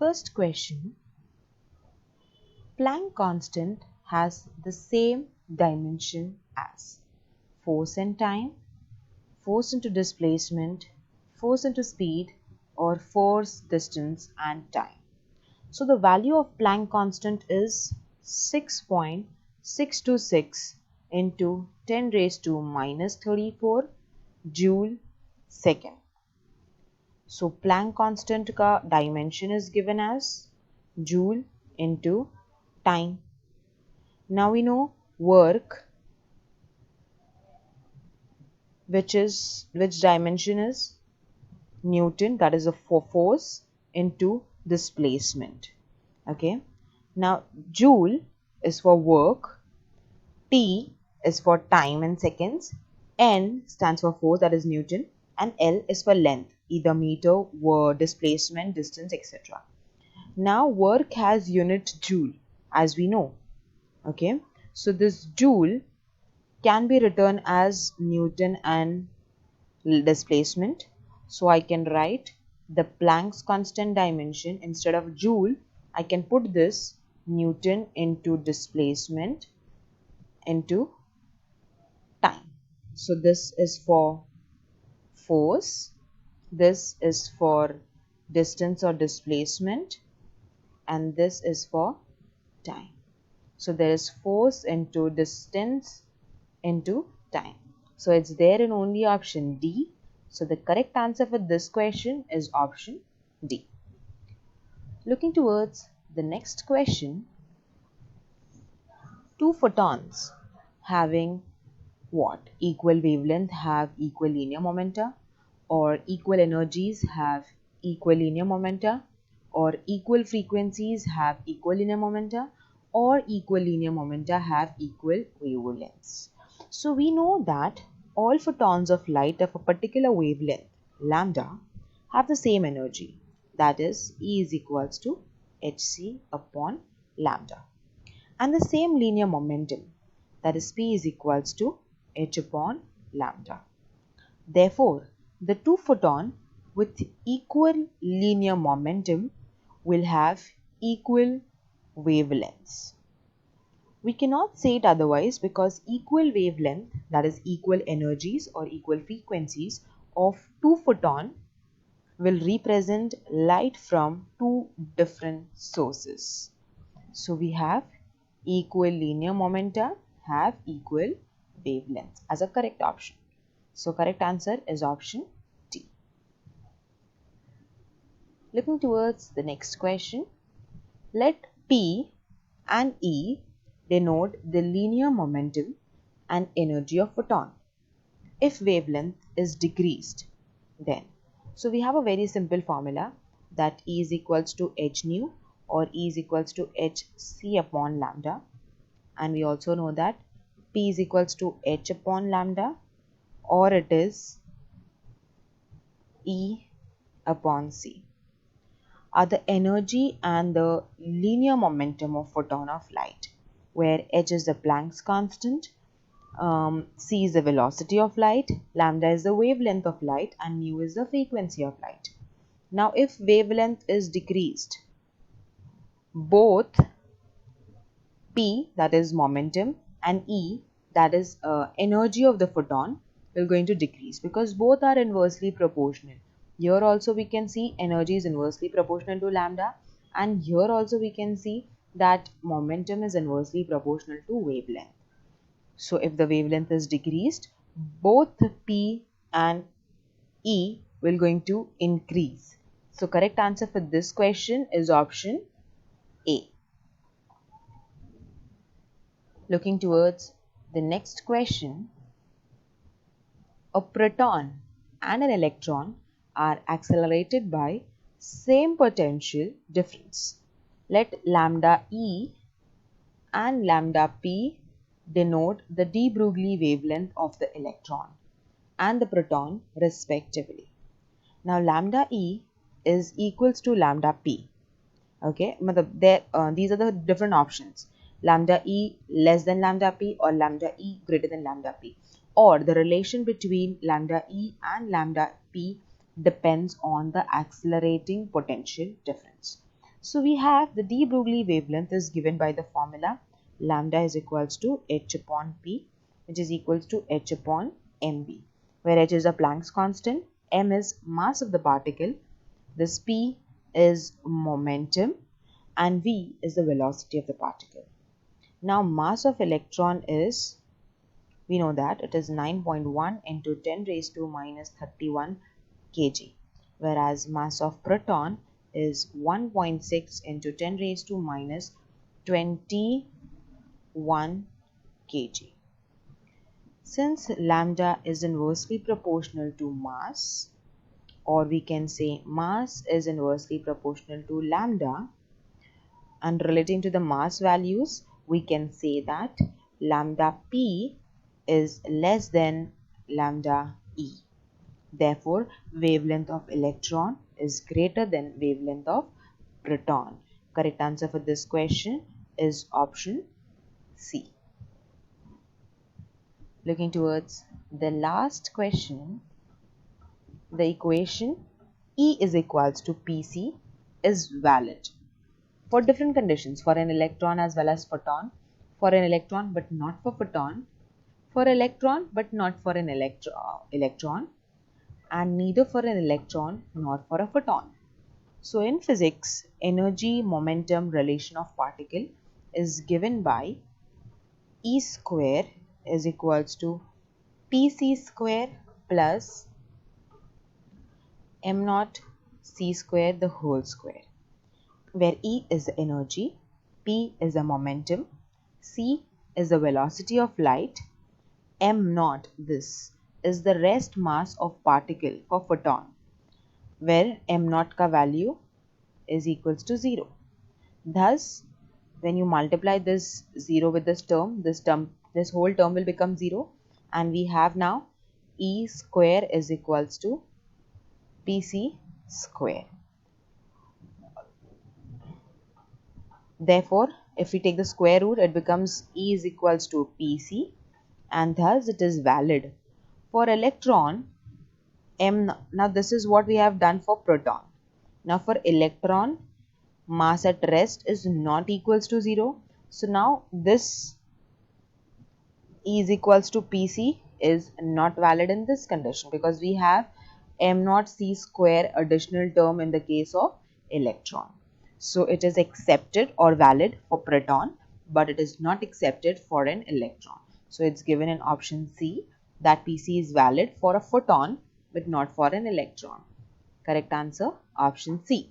first question, Planck constant has the same dimension as force and time, force into displacement, force into speed, or force, distance and time. So the value of Planck constant is 6.626 into 10 raised to minus 34 joule second. So Planck constant का dimension is given as joule into time. Now we know work, which dimension is Newton, that is for force, into displacement. Okay. Now joule is for work, T is for time in seconds, N stands for force, that is Newton, and L is for length, either meter, word, displacement, distance, etc. Now work has unit joule, as we know. Okay, so this joule can be written as Newton and displacement. So I can write the Planck's constant dimension instead of joule. I can put this Newton into displacement into time. So this is for force, this is for distance or displacement, and this is for time. So there is force into distance into time. So it's there in only option D. So the correct answer for this question is option D. Looking towards the next question, two photons having what? Equal wavelength have equal linear momenta, or equal energies have equal linear momenta, or equal frequencies have equal linear momenta, or equal linear momenta have equal wavelengths. So we know that all photons of light of a particular wavelength, lambda, have the same energy, that is E is equals to hc upon lambda, and the same linear momentum, that is P is equals to h upon lambda. Therefore, the two photons with equal linear momentum will have equal wavelengths. We cannot say it otherwise, because equal wavelength, that is equal energies or equal frequencies of two photons, will represent light from two different sources. So we have equal linear momenta have equal wavelengths as a correct option. So correct answer is option D. Looking towards the next question, let P and E denote the linear momentum and energy of photon. If wavelength is decreased, then, so we have a very simple formula, that E is equals to h nu or E is equals to hc upon lambda, and we also know that P is equals to h upon lambda, or it is E upon c, are the energy and the linear momentum of photon of light, where h is the Planck's constant, c is the velocity of light, lambda is the wavelength of light, and nu is the frequency of light. Now if wavelength is decreased, both P, that is momentum, and E, that is energy of the photon, will going to decrease, because both are inversely proportional. Here also we can see energy is inversely proportional to lambda, and here also we can see that momentum is inversely proportional to wavelength. So if the wavelength is decreased, both P and E will going to increase. So correct answer for this question is option A. Looking towards the next question, a proton and an electron are accelerated by same potential difference. Let lambda E and lambda P denote the de Broglie wavelength of the electron and the proton respectively. Now lambda E is equals to lambda P. Okay, these are the different options: lambda E less than lambda P or lambda E greater than lambda P, or the relation between lambda E and lambda P depends on the accelerating potential difference. So we have the de Broglie wavelength is given by the formula lambda is equals to h upon p, which is equals to h upon mv, where h is a Planck's constant, m is mass of the particle, this p is momentum, and v is the velocity of the particle. Now mass of electron is, we know that it is 9.1 into 10 raised to minus 31 kg, whereas mass of proton is 1.6 into 10 raised to minus 21 kg. Since lambda is inversely proportional to mass, or we can say mass is inversely proportional to lambda, and relating to the mass values, we can say that lambda p is less than lambda e. Therefore, wavelength of electron is greater than wavelength of proton. Correct answer for this question is option C. Looking towards the last question, the equation E is equals to Pc is valid for different conditions, for an electron as well as photon, for an electron but not for photon, for electron but not for an electron, and neither for an electron nor for a photon. So in physics, energy momentum relation of particle is given by E square is equals to Pc square plus m naught c square the whole square, where E is the energy, P is the momentum, C is the velocity of light, m naught this is the rest mass of particle for photon, where m naught ka value is equals to 0. Thus, when you multiply this 0 with this whole term will become 0, and we have now E square is equals to Pc square. Therefore, if we take the square root, it becomes E is equals to Pc, and thus it is valid. For electron, now this is what we have done for proton. Now for electron, mass at rest is not equals to 0. So now this E is equals to Pc is not valid in this condition, because we have m naught c square additional term in the case of electron. So it is accepted or valid for proton, but it is not accepted for an electron. So it's given in option C that Pc is valid for a photon but not for an electron. Correct answer option C.